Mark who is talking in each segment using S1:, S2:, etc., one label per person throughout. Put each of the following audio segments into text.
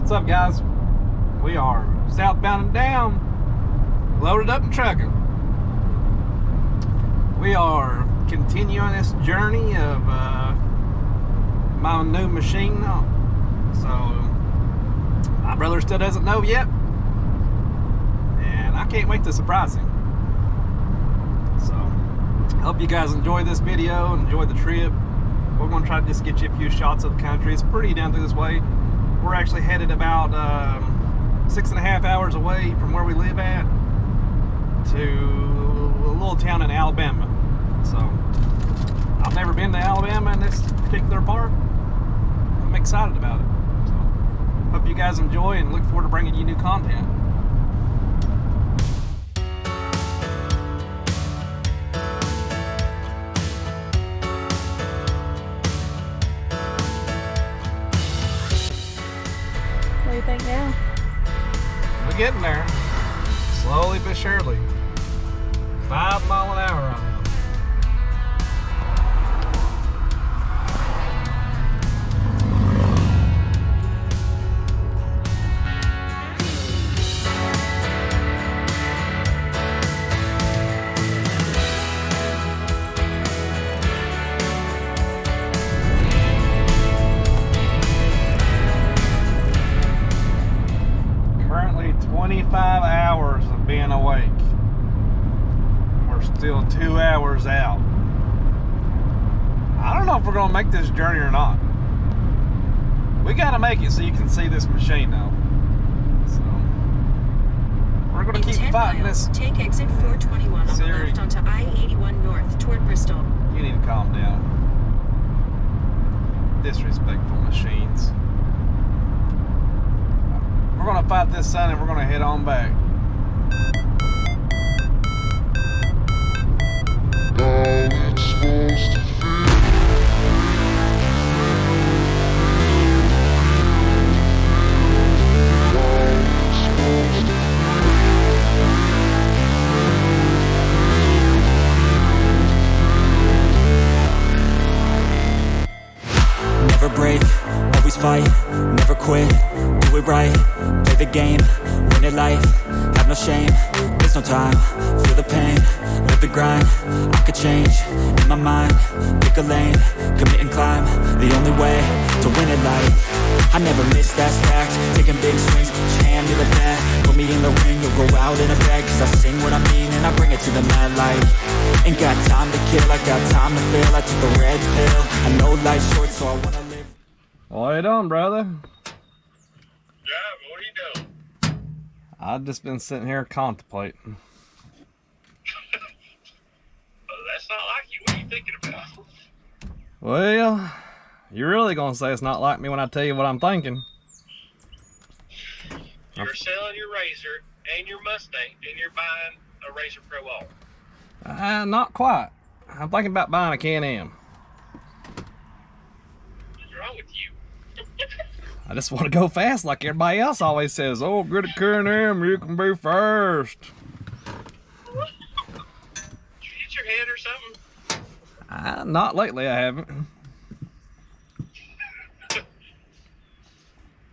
S1: What's up, guys? We are southbound and down, loaded up and trucking. We are continuing this journey of my new machine. So my brother still doesn't know yet, and I can't wait to surprise him. So hope you guys enjoy this video, enjoy the trip. We're going to try to just get you a few shots of the country. It's pretty down through this way. We're actually headed about 6.5 hours away from where we live at to a little town in Alabama. So I've never been to Alabama in this particular part. I'm excited about it. So hope you guys enjoy and look forward to bringing you new content.
S2: What do you think now?
S1: We're getting there, slowly but surely. 5 miles an hour on it. Currently 25 hours of being awake. We're still 2 hours out. I don't know if we're gonna make this journey or not. We gotta make it so you can see this machine though. So we're gonna keep fighting this.
S3: Take exit 421 on the
S1: Siri.
S3: left onto I-81 North toward Bristol.
S1: You need to calm down. Disrespectful machines. We're gonna fight this sun and we're gonna head on back.
S4: Never break, always fight, never quit, do it right, play the game, win it life, have no shame, there's no time, feel the pain, live the grind, I could change, in my mind, pick a lane, commit and climb, the only way to win it life, I never miss, that's fact, taking big swings, put your hand to the bat, put me in the ring, you'll go out in a bag, cause I sing what I mean and I bring it to the mad light, ain't got time to kill, I got time to feel, I took the red pill, I know life's short so I wanna live.
S1: What you doing, brother?
S5: Yeah, what are you doing?
S1: I've just been sitting here contemplating.
S5: Well, that's not like you. What are you thinking about?
S1: Well, you're really gonna say it's not like me when I tell you what I'm thinking.
S5: You're selling your Razor and your Mustang, and you're buying a Razor Pro All.
S1: Not quite. I'm thinking about buying a Can-Am.
S5: What's wrong with you?
S1: I just want to go fast like everybody else always says. Oh, good at Can-Am, you can be first.
S5: Did you hit your head or something?
S1: Not lately, I haven't.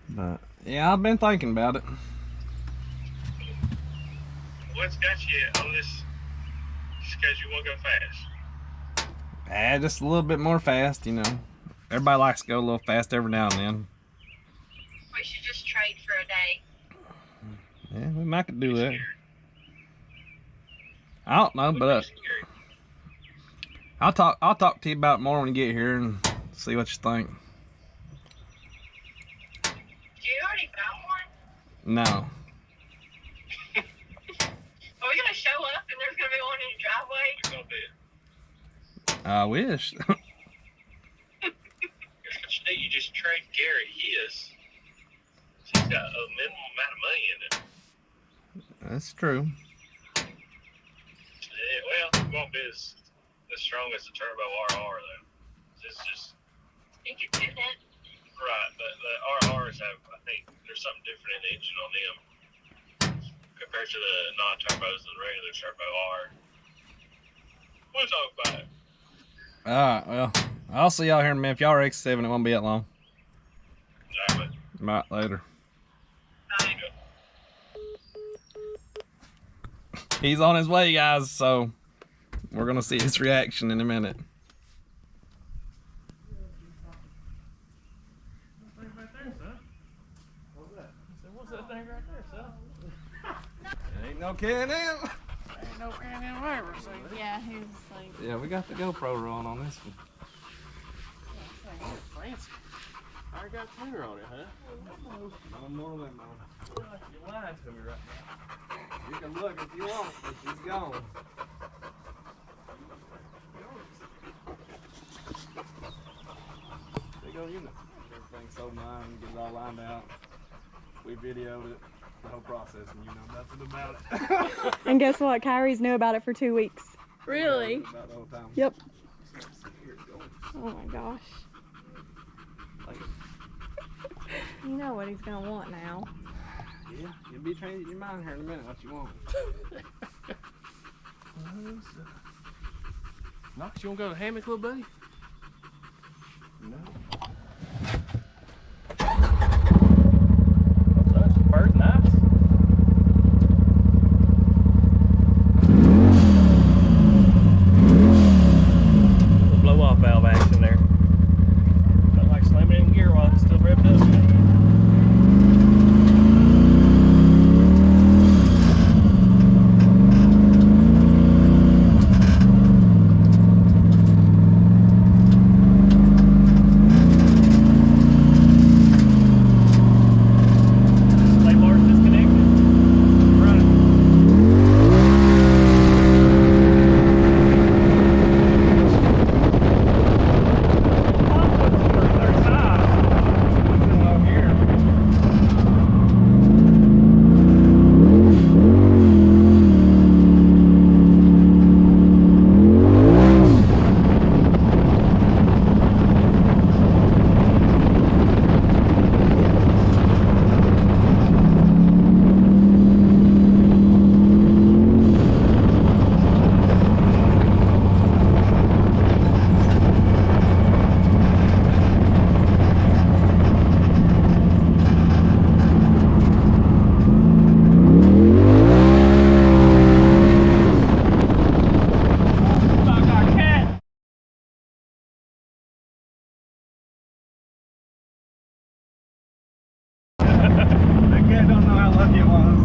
S1: But yeah, I've been thinking about it.
S5: What's got you on this? Just because you want to go fast?
S1: Just a little bit more fast, you know. Everybody likes to go a little fast every now and then.
S6: We should just trade for a day.
S1: Yeah, we might could do that. I don't know, but I'll talk to you about it more when you get here and see what you think.
S6: You already found one?
S1: No.
S6: Are we gonna show up and there's gonna be one in your driveway?
S5: It's gonna be.
S1: I wish.
S5: Here's what you do. You just trade Gary his. He's got a minimum amount of money in it.
S1: That's true.
S5: Yeah, well, it won't be as strong as the Turbo RR though. It's just
S6: You can do that.
S5: right. The RRs have, I think, there's something different in the engine on them compared to the non-turbos and the regular Turbo R. We'll talk about it.
S1: Alright, well, I'll see y'all here in a minute. If y'all are X7, it won't be that long.
S5: Exactly.
S1: Right, later. He's on his way, guys, so we're gonna see his reaction in a minute.
S7: What's that thing right there, son?
S1: Ain't no Can-Am.
S7: Ain't no Can-Am ever seen.
S2: Yeah, he was like,
S1: Yeah, we got the GoPro rolling on this one.
S7: That thing is fancy. I already got a finger on it, huh?
S1: No more Limo.
S7: You're lying to me right now.
S1: You can look if you want, but she's gone. Big old unit. Everything's so mine, get it all lined out. We videoed it, the whole process, and you know nothing about it.
S2: and guess what? Kyrie's knew about it for 2 weeks. Really?
S1: About the whole time.
S2: Yep.
S1: Here it goes.
S2: Oh my gosh.
S1: Like,
S2: You know what he's gonna want now.
S1: yeah, you'll be changing your mind here in a minute what you want.
S7: Knox, you wanna go to the hammock, little buddy?
S1: No.
S7: That's bird nice. Blow off valve action there. Felt like slamming it in gear while it's still revved up.
S1: That cat don't know how lucky it was.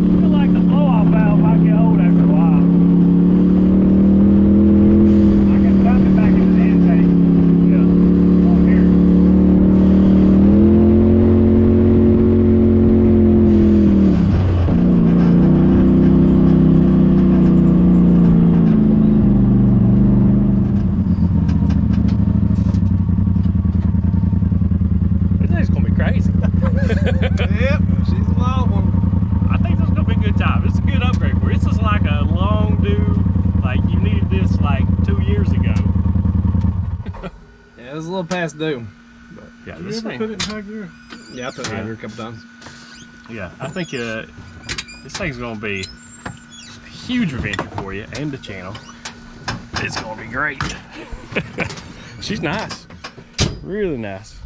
S7: I feel like the blow-off valve might get old after a while. I can dump it back into the intake. Yeah, on here. This thing's gonna be crazy.
S1: Yep, she's a wild one.
S7: I think this is gonna be a good time. It's a good upgrade for it. This is like a long due, like you needed this like 2 years ago.
S1: Yeah, it was a little past due. But
S7: Yeah,
S1: Did
S7: this
S1: you ever
S7: thing.
S1: put it in high gear? Yeah, I put it in high
S7: Yeah.
S1: gear a couple times.
S7: Yeah, I think this thing's gonna be a huge adventure for you and the channel. It's gonna be great. She's nice, really nice.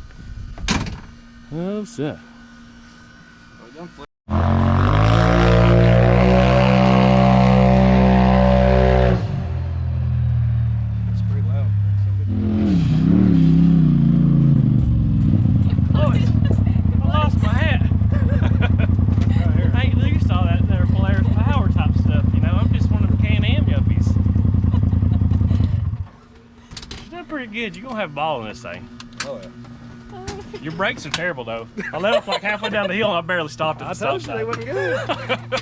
S7: Oh, so.
S1: Well, don't flip. It's pretty loud.
S7: Oh, I lost my hat. I ain't used to all that there Polaris power type stuff, you know. I'm just one of them Can-Am yuppies. She's done pretty good. You're gonna have a ball in this thing.
S1: Oh, yeah.
S7: Your brakes are terrible though. I let off like halfway down the hill and I barely stopped at
S1: I
S7: the stop
S1: told you they
S7: sign.
S1: wasn't good.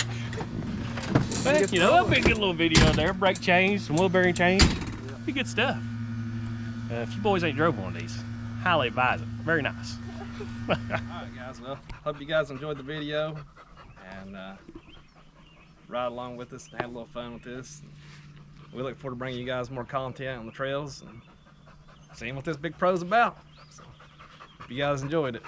S7: But, you know, that'll be a good little video in there. Brake change, some wheel bearing change. Be good stuff. If you boys ain't drove one of these, highly advise it. Very nice.
S1: Alright guys, well, hope you guys enjoyed the video and ride along with us and have a little fun with this. we look forward to bringing you guys more content on the trails and seeing what this big pro's about. So, hope you guys enjoyed it.